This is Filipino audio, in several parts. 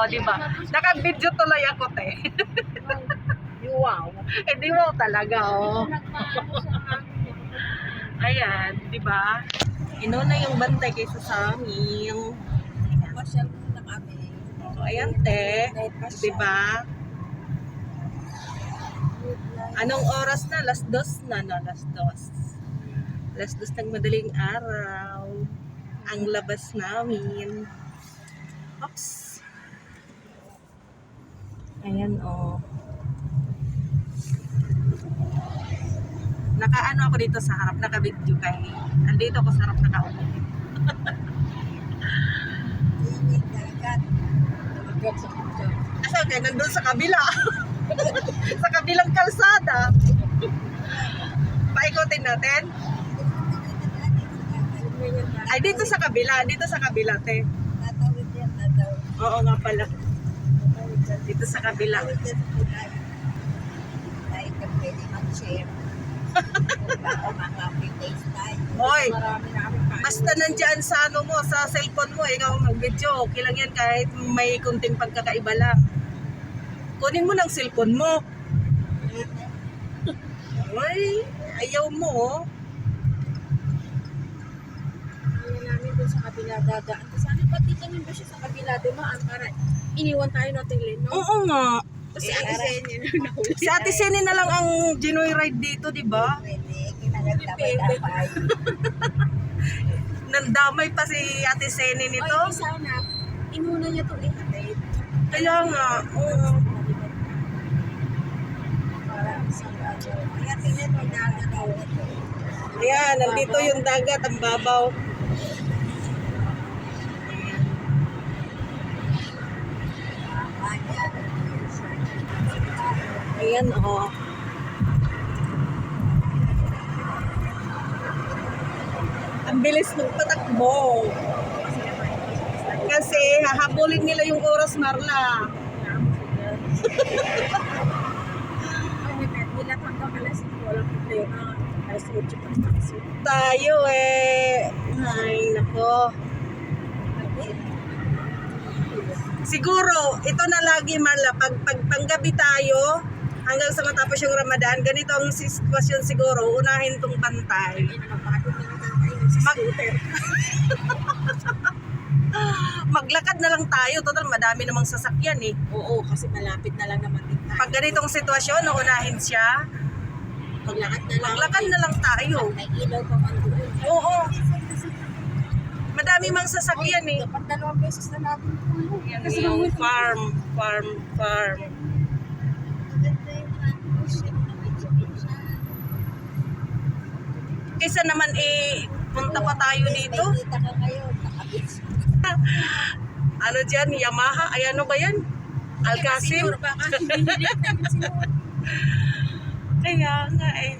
Oh, di ba? Naka-video tuloy ako, te. Wow. Eh, di wow talaga, oh. Nagpaano sa amin. Ayan, di ba? Inuna yung bantay kaysa sa amin. Pasyal muna kami. Oh, ayan, te. Di ba? Anong oras na? Alas 2 na, no? Alas 2. Alas 2 ng madaling araw. Ang labas namin. Oops. Ayan, oh. Nakaano ako dito sa harap, naka-video kay. Andito ako sa harap, nakaupo. Asa, kaya nandun sa kabila. Sa kabilang kalsada. Paikotin natin. Ay, dito sa kabila, te. Tatawid yan, tatawid. Oo nga pala. Dito sa kabila. Ay, ka pwede mag-share. Hoy, Marami na kami kain. basta nandyan sa ano mo, sa cellphone mo, ikaw ang mag-video. Okay lang yan kahit may kunting pagkakaiba lang. Kunin mo ng cellphone mo. Ay, ayaw mo, oh. Ayaw namin dun sa kabila dadaan. Sana pati kami ba siya sa kabila dumaan para iniwan tayo natin Leno. Oo nga. Kasi Ate Senny na nahuli. Si Ate Seni na lang ang joyride dito, di ba? Pwede, kinagandamay-damay. Nandamay pa si Ate Seni nito. Ay, sana, inuna niya ito ihatid. Kaya nga, oo. Para sa ano. Kaya tingnan mo nagagaw ito. Ayan, nandito yung dagat, ang babaw. Ayan, oh. Ang bilis magpatakbo. Kasi hahabulin nila yung oras, Marla. Nila hanggang alas 5 walang problema. Alas 8 pa taxi. Tayo eh. Ay, nako. Siguro, ito na lagi, Marla. Pag panggabi tayo, hanggang sa matapos yung Ramadan, ganito ang sitwasyon siguro, unahin tong bantay. Maglakad na lang tayo, total madami namang sasakyan eh. Oo, kasi malapit na lang naman din tayo. Pag ganitong sitwasyon, unahin siya, maglakad na lang tayo. May ilaw pa man doon. Oo. Madami mang sasakyan eh. Dapat 2 beses na natin tulog. Yan yung farm. Kaysa naman punta pa tayo dito. Kita ka ngayon, nakabits. Ano dyan, Yamaha? Ay ano ba yan? Alcasim? Kaya nga eh.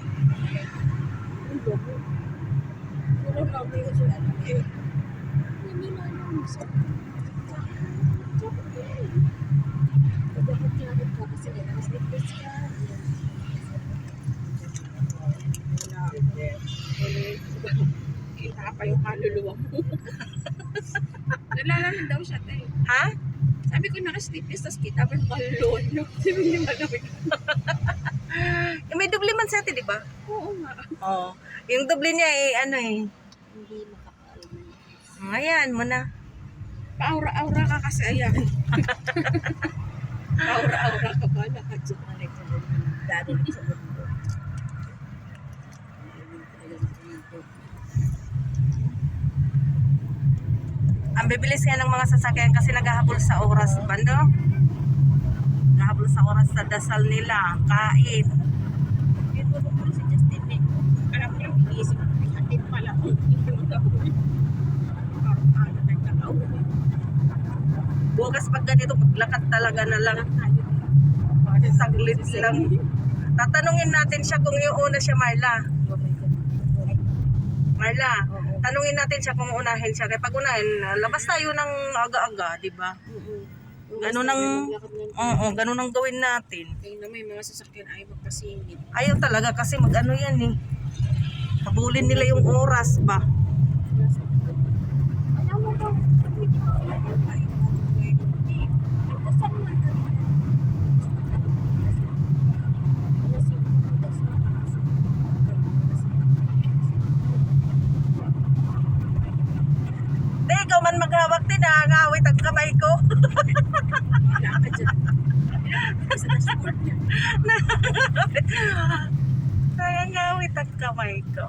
Kita pa yung kaluluwa mo. Nalalaman daw siya tayo. Ha? Sabi ko naka-sleepless, tapos kita pa yung kaluluwa niyo. Sabi niya malamig. May doble man sa atin, di ba? Oo nga. Oo. Yung doble niya ano eh. Hindi makakaalam. Ayan mo na. Pa-aura-aura ka kasi ayan. Pa-aura-aura ka ba? Nakadsumarik ka ba? Dati sa mundo. Ang bibilis nga ng mga sasakyan kasi naghahabol sa oras, bando. Naghahabol sa oras sa dasal nila, kain. Ito po si Justin eh. Alam niyo, iisip ko, atin pala. Bukas pag ganito, maglakad talaga na lang. Saglit lang. Tatanungin natin siya kung yung una siya, Marla. Marla, tanungin natin siya kung unahin siya. Kaya pag unahin, labas tayo ng aga-aga, di ba? Ganun ang gawin natin. Kaya na may mga sasakyan ay magpasingit. Ayaw talaga kasi mag-ano yan eh. Habulin nila yung oras ba? Alam mo ba, Kaya ngawit ang kamay ko.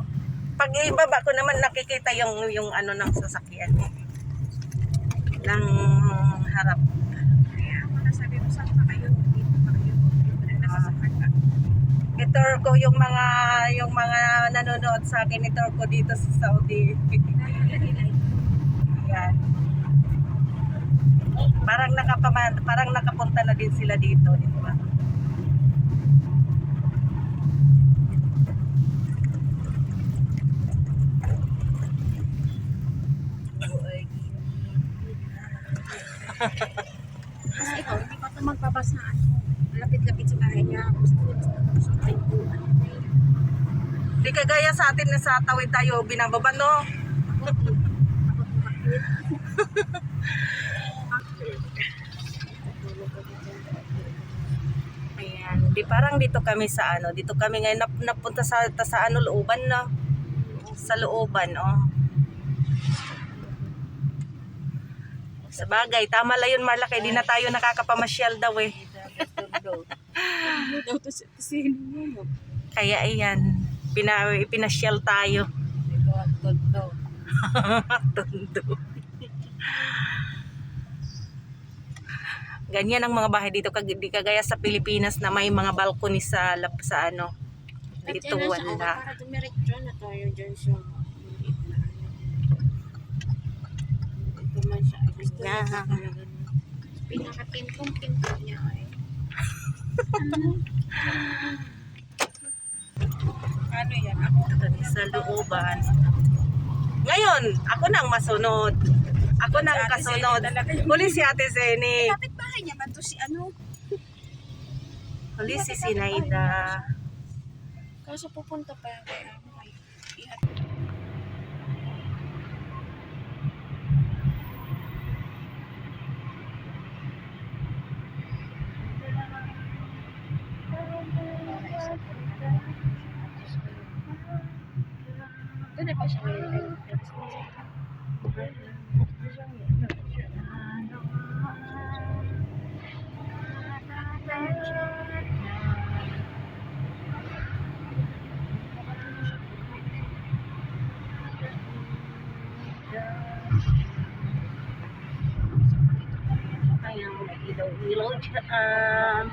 Pag ibaba ko naman nakikita yung ano ng sasakyan. Ng harap. Kaya ako nasabi mo, saan pa kayo? Dito pa kayo. Nasasaktan ka. Itur ko yung mga nanonood sa akin, itur ko dito sa Saudi. Yan. Parang nakapunta na din sila dito, di ba? Kasi ikaw, hindi ka ito magbabasa. Lapit-lapit sa bahay niya. Gusto kayo po. Di kagaya sa atin na sa tawid tayo binababa, no? Ayan, di parang dito kami sa ano, dito kami ngayon napunta sa ano looban na. Sa looban, oh. Sa bagay, tama lang yun, Marla, kaya di na tayo nakakapamasyal daw eh. Daw to sino mo. Kaya ayan, pinasyal tayo. Tondo. Tondo. Ganyan ang mga bahay dito, di kagaya sa Pilipinas na may mga balcony sa ano. Dito wala. Para dumiretso na tayo dyan sa maliit na ano. Ito man siya. Gusto niya Yeah. talaga. Pinaka-pintong-pintong niya ay. Ano yan? Ako Sa looban. Ngayon, ako nang masunod. Ako nang kasunod. Huli si Ate Zeni. kapit bahay niya ba to si ano? Huli si Sinaida. Kaso pupunta pa yan kay ano kay ihat. Doon na pa siya ngayon. Ayan, may ilaw-ilaw dyan. Ayan.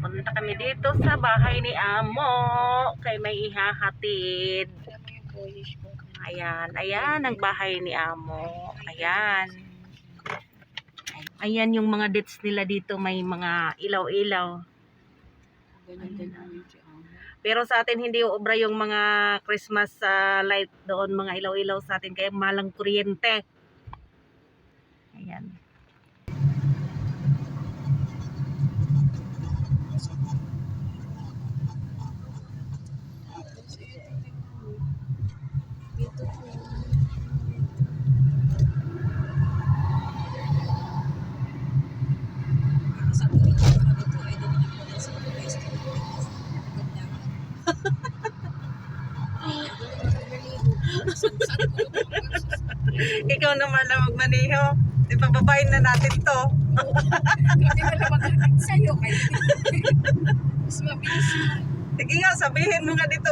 Punta kami dito sa bahay ni Amo. Kay may ihahatid. Alam mo yung Polish ko. Ayan, ayan ang bahay ni Amo. Ayan. Ayan yung mga dates nila dito, may mga ilaw-ilaw. Ganyan din namin si Amo. Pero sa atin hindi obra yung mga Christmas light doon, mga ilaw-ilaw sa atin, kaya malang kuryente. Ayan. Ikaw naman na magmaniho. Ipababayin na natin to. Kasi wala magkakit sa'yo kayo. Mas mabilis yun. Sige nga, sabihin mo nga dito,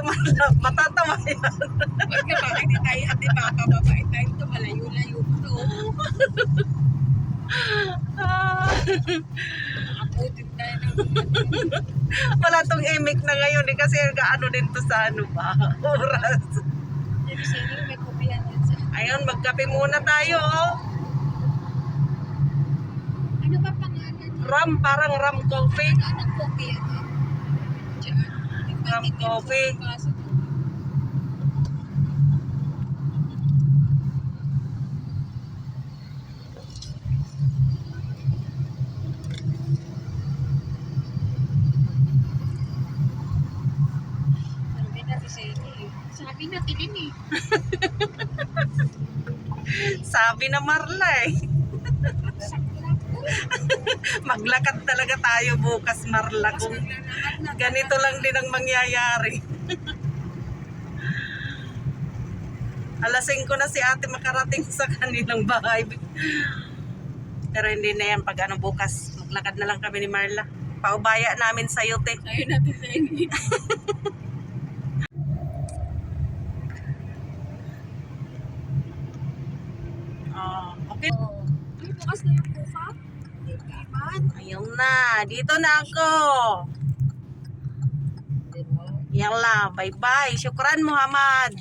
matatawa yan. Huwag na bakit di tayo hati papababain tayo ito. Malayo-layo ito. Nakaputin tayo ng Wala tong imik na ngayon eh, kasi gaano din to sa ano ba, oras. Ibig sabihin may kupihan yan sa... Ayun, magkape muna tayo. Oh. Ano ba pangalan? Ram, parang ram coffee. Anong kopi yan? Diyan. Ram coffee. Sabi na, tilim eh. sabi na Marla eh. Maglakad talaga tayo bukas, Marla. Kung ganito lang din ang mangyayari. Alas 5 na si ate makarating sa kanilang bahay. Pero hindi na yan pag ano bukas. Maglakad na lang kami ni Marla. Paubaya namin sa yote. Ayun natin sa inyo. Oh, okay. Ay, bukas na yung kufa. Iman. Ayun na. Dito na ako. Yalla, bye-bye. Syukran, Muhammad.